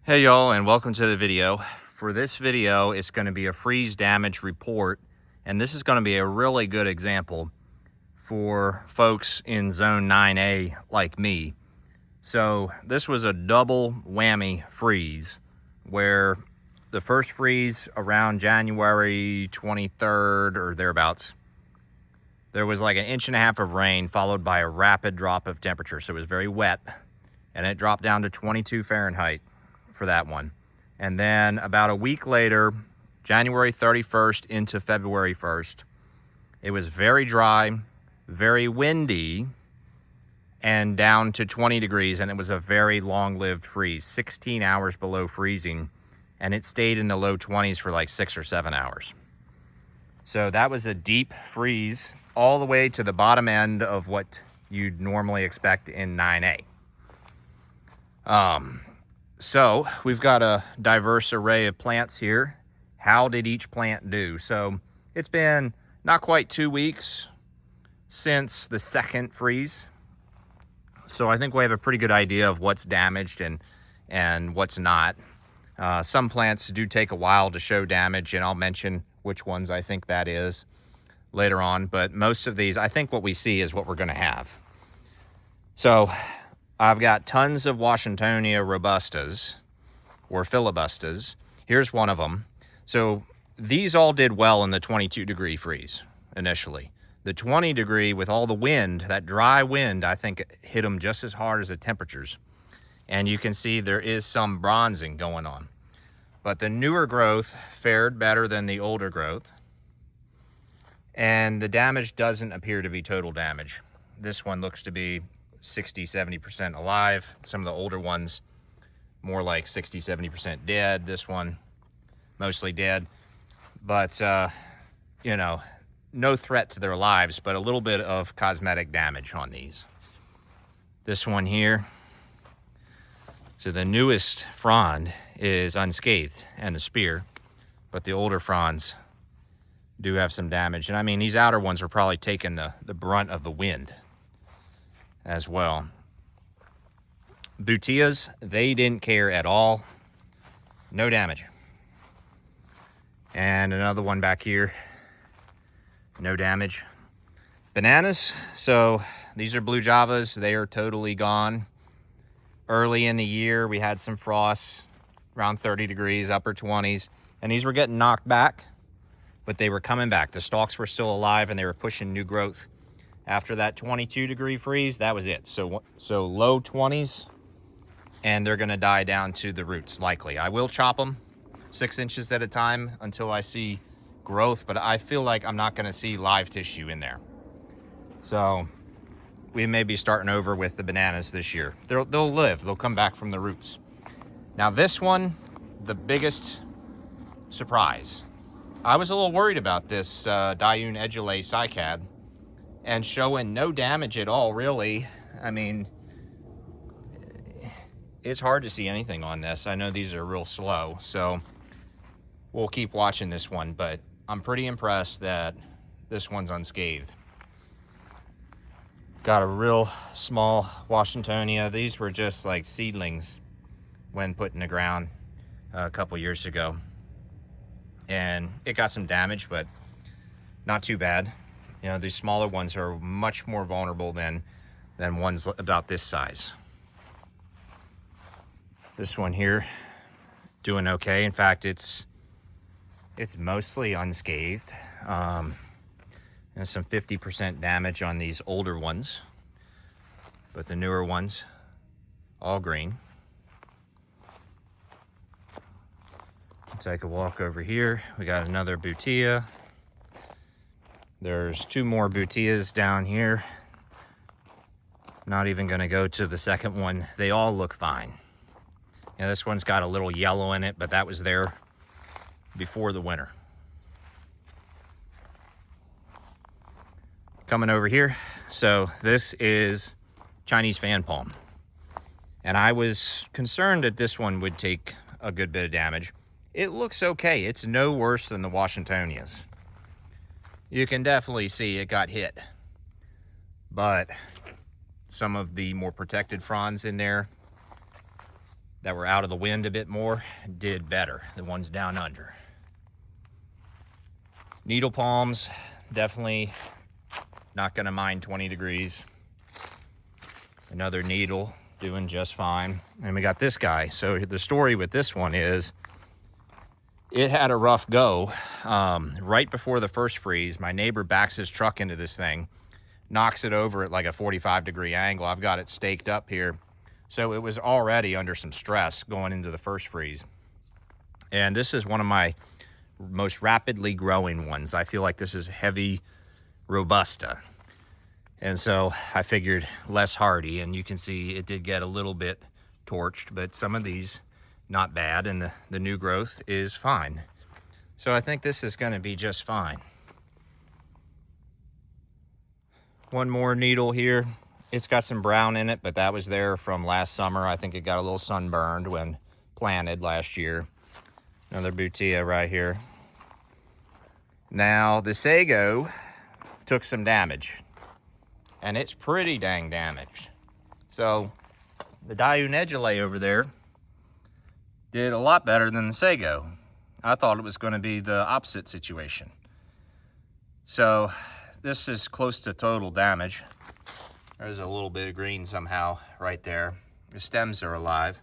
Hey y'all, and welcome to the video. For this video, it's going to be a freeze damage report, and this is going to be a really good example for folks in zone 9A like me. So this was a double whammy freeze, where the first freeze around January 23rd or thereabouts, there was like 1.5 inches of rain followed by a rapid drop of temperature. So it was very wet, and it dropped down to 22 Fahrenheit for that one. And then about a week later, January 31st into February 1st, it was very dry, very windy, and down to 20 degrees, and it was a very long-lived freeze, 16 hours below freezing, and it stayed in the low 20s for like 6 or 7 hours. So that was a deep freeze all the way to the bottom end of what you'd normally expect in 9A. So we've got a diverse array of plants here. How did each plant do? So it's been not quite 2 weeks since the second freeze. So I think we have a pretty good idea of what's damaged and what's not. Some plants do take a while to show damage, and I'll mention which ones I think that is later on. But most of these, I think what we see is what we're gonna have. So I've got tons of Washingtonia robustas, or filibustas. Here's one of them. So these all did well in the 22-degree freeze initially. The 20-degree, with all the wind, that dry wind, I think hit them just as hard as the temperatures. And you can see there is some bronzing going on. But the newer growth fared better than the older growth. And the damage doesn't appear to be total damage. This one looks to be 60-70% alive. Some of the older ones more like 60-70% dead. This one mostly dead, but you know, no threat to their lives, but a little bit of cosmetic damage on these. This one here, so the newest frond is unscathed and the spear, but the older fronds do have some damage. And I mean, these outer ones are probably taking the brunt of the wind as well. Butias, they didn't care at all. No damage. And another one back here, no damage. Bananas, so these are blue javas. They are totally gone. Early in the year, we had some frosts around 30 degrees, upper 20s, and these were getting knocked back, but they were coming back. The stalks were still alive, and they were pushing new growth. After that 22-degree freeze, that was it. So low 20s, and they're gonna die down to the roots, likely. I will chop them 6 inches at a time until I see growth, but I feel like I'm not gonna see live tissue in there. So we may be starting over with the bananas this year. They'll live, they'll come back from the roots. Now this one, the biggest surprise. I was a little worried about this Dioun Edgeley cycad, and showing no damage at all, really. I mean, it's hard to see anything on this. I know these are real slow, so we'll keep watching this one, but I'm pretty impressed that this one's unscathed. Got a real small Washingtonia. These were just like seedlings when put in the ground a couple years ago. And it got some damage, but not too bad. You know, these smaller ones are much more vulnerable than ones about this size. This one here, doing okay. In fact, it's mostly unscathed. There's some 50% damage on these older ones, but the newer ones, all green. Take a walk over here. We got another butia. There's 2 more butias down here. Not even gonna go to the second one. They all look fine. Now this one's got a little yellow in it, but that was there before the winter. Coming over here. So this is Chinese fan palm. And I was concerned that this one would take a good bit of damage. It looks okay. It's no worse than the Washingtonias. You can definitely see it got hit, but some of the more protected fronds in there that were out of the wind a bit more did better. The ones down under. Needle palms, definitely not gonna mind 20 degrees. Another needle doing just fine. And we got this guy. So the story with this one is it had a rough go. Right before the first freeze, my neighbor backs his truck into this thing, knocks it over at like a 45-degree angle. I've got it staked up here. So it was already under some stress going into the first freeze. And this is one of my most rapidly growing ones. I feel like this is heavy Robusta. And so I figured less hardy, and you can see it did get a little bit torched, but some of these not bad, and the new growth is fine. So I think this is going to be just fine. One more needle here. It's got some brown in it, but that was there from last summer. I think it got a little sunburned when planted last year. Another Butea right here. Now the sago took some damage, and it's pretty dang damaged. So the Diunegulae over there did a lot better than the sago. I thought it was going to be the opposite situation. So this is close to total damage. There's a little bit of green somehow right there. The stems are alive.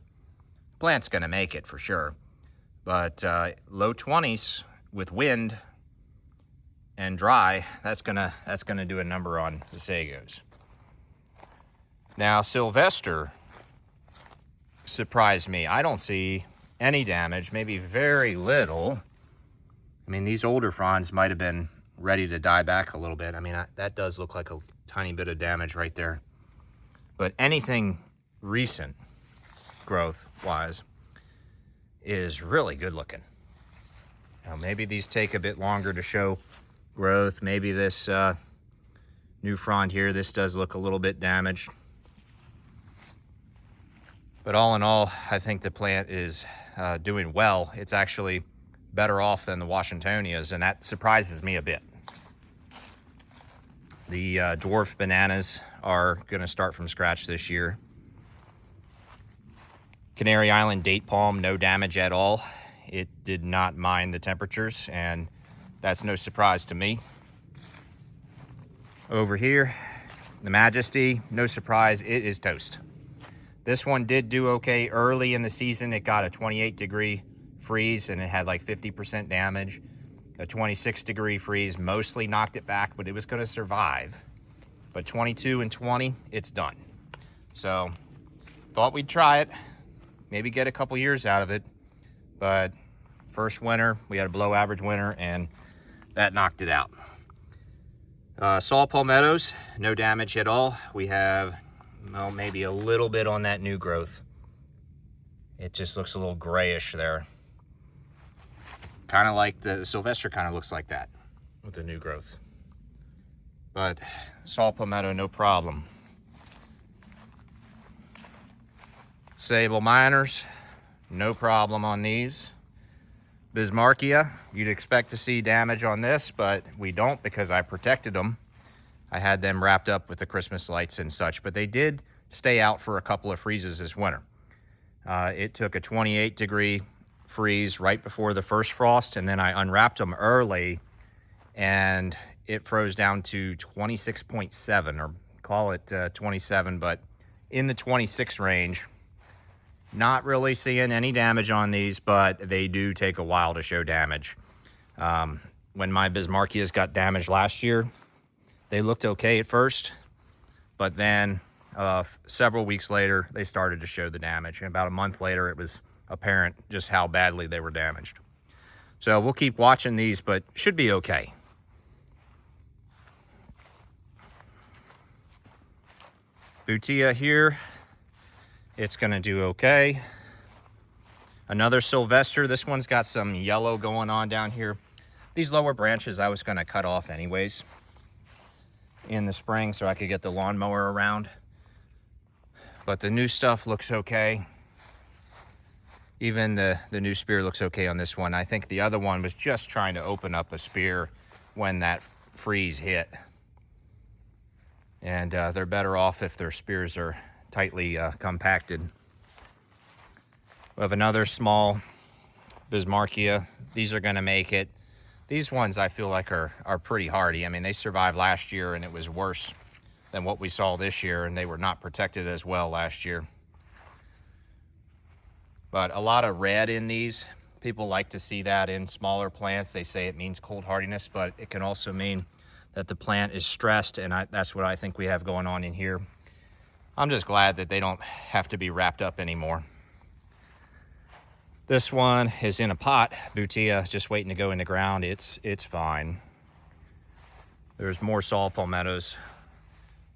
Plant's going to make it for sure. But low 20s with wind and dry, that's gonna do a number on the sagos. Now Sylvester surprised me. I don't see any damage, maybe very little. I mean, these older fronds might have been ready to die back a little bit. I mean, that does look like a tiny bit of damage right there. But anything recent growth wise is really good looking. Now maybe these take a bit longer to show growth. Maybe this new frond here, this does look a little bit damaged. But all in all, I think the plant is doing well. It's actually better off than the Washingtonias, and that surprises me a bit. The dwarf bananas are going to start from scratch this year. Canary Island date palm, no damage at all. It did not mind the temperatures, and that's no surprise to me. Over here, the Majesty, no surprise, it is toast. This one did do okay early in the season. It got a 28-degree freeze, and it had like 50% damage. A 26-degree freeze mostly knocked it back, but it was going to survive. But 22 and 20, it's done. So, thought we'd try it. Maybe get a couple years out of it. But first winter, we had a below average winter, and that knocked it out. Saw palmettos, no damage at all. We have, well, maybe a little bit on that new growth. It just looks a little grayish there. Kind of like the Sylvester kind of looks like that with the new growth. But saw palmetto, no problem. Sable minors, no problem on these. Bismarckia, you'd expect to see damage on this, but we don't because I protected them. I had them wrapped up with the Christmas lights and such, but they did stay out for a couple of freezes this winter. It took a 28-degree freeze right before the first frost, and then I unwrapped them early, and it froze down to 26.7, or call it 27, but in the 26 range. Not really seeing any damage on these, but they do take a while to show damage. When my Bismarckias got damaged last year, they looked okay at first, but then several weeks later, they started to show the damage. And about a month later, it was apparent just how badly they were damaged. So we'll keep watching these, but should be okay. Butea here. It's going to do okay. Another Sylvester. This one's got some yellow going on down here. These lower branches I was going to cut off anyways in the spring so I could get the lawnmower around. But the new stuff looks okay. Even the new spear looks okay on this one. I think the other one was just trying to open up a spear when that freeze hit. And they're better off if their spears are tightly compacted. We have another small Bismarckia. These are going to make it. These ones I feel like are pretty hardy. I mean, they survived last year and it was worse than what we saw this year, and they were not protected as well last year. But a lot of red in these. People like to see that in smaller plants. They say it means cold hardiness, but it can also mean that the plant is stressed, and that's what I think we have going on in here. I'm just glad that they don't have to be wrapped up anymore. This one is in a pot, Butea, just waiting to go in the ground. It's fine. There's more saw palmettos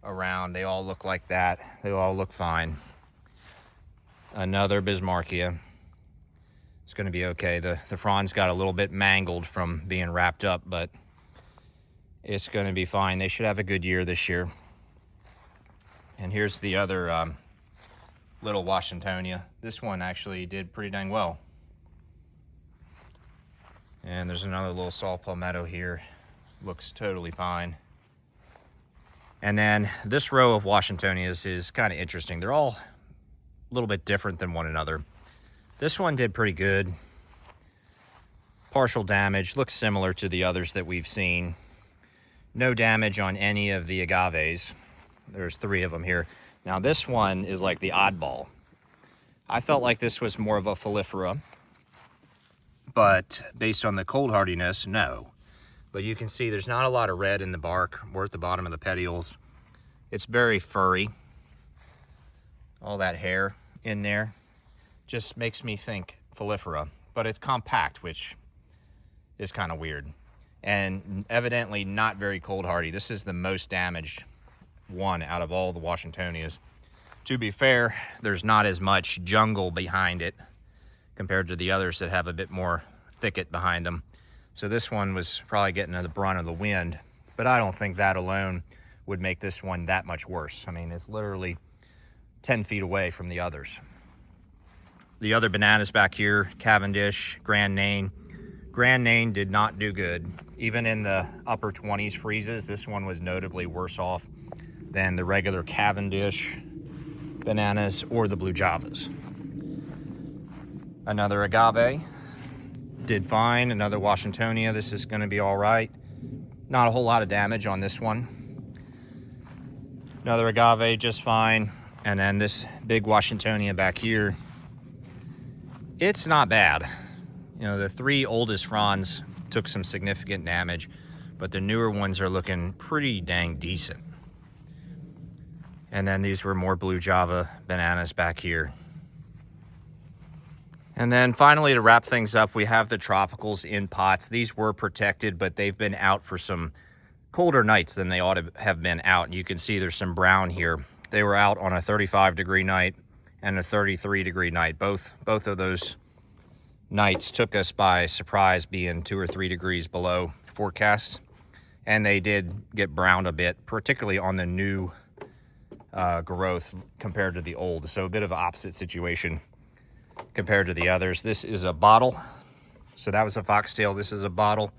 around. They all look like that. They all look fine. Another Bismarckia. It's going to be okay. The frond's got a little bit mangled from being wrapped up, but it's going to be fine. They should have a good year this year. And here's the other little Washingtonia. This one actually did pretty dang well. And there's another little saw palmetto here. Looks totally fine. And then this row of Washingtonias is kind of interesting. They're all a little bit different than one another. This one did pretty good. Partial damage, looks similar to the others that we've seen. No damage on any of the agaves. There's 3 of them here. Now this one is like the oddball. I felt like this was more of a Folifera, but based on the cold hardiness, no. But you can see there's not a lot of red in the bark or at the bottom of the petioles. It's very furry. All that hair in there just makes me think Folifera, but it's compact, which is kind of weird. And evidently not very cold hardy. This is the most damaged one out of all the Washingtonias. To be fair, there's not as much jungle behind it compared to the others that have a bit more thicket behind them. So this one was probably getting the brunt of the wind, but I don't think that alone would make this one that much worse. I mean, it's literally 10 feet away from the others. The other bananas back here, Cavendish, Grand Nain. Grand Nain did not do good. Even in the upper 20s freezes, this one was notably worse off than the regular Cavendish bananas or the blue Javas. Another agave did fine. Another Washingtonia. This is going to be all right. Not a whole lot of damage on this one. Another agave, just fine. And then this big Washingtonia back here. It's not bad. You know, the 3 oldest fronds took some significant damage, but the newer ones are looking pretty dang decent. And then these were more blue Java bananas back here. And then finally, to wrap things up, we have the tropicals in pots. These were protected, but they've been out for some colder nights than they ought to have been out. And you can see there's some brown here. They were out on a 35-degree night and a 33-degree night. Both of those nights took us by surprise, being 2 or 3 degrees below forecast. And they did get browned a bit, particularly on the new growth compared to the old. So a bit of an opposite situation compared to the others. This is a bottle. So that was a foxtail. This is a bottle.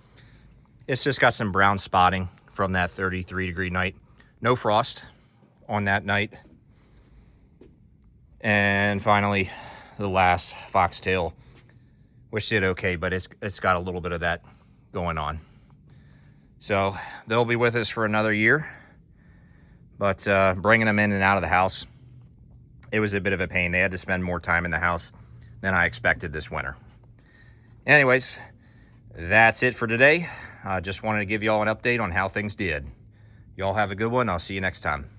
It's just got some brown spotting from that 33-degree night. No frost on that night. And finally, the last foxtail, which did okay, but it's got a little bit of that going on. So they'll be with us for another year. But bringing them in and out of the house, it was a bit of a pain. They had to spend more time in the house than I expected this winter. Anyways, that's it for today. I just wanted to give you all an update on how things did. Y'all have a good one. I'll see you next time.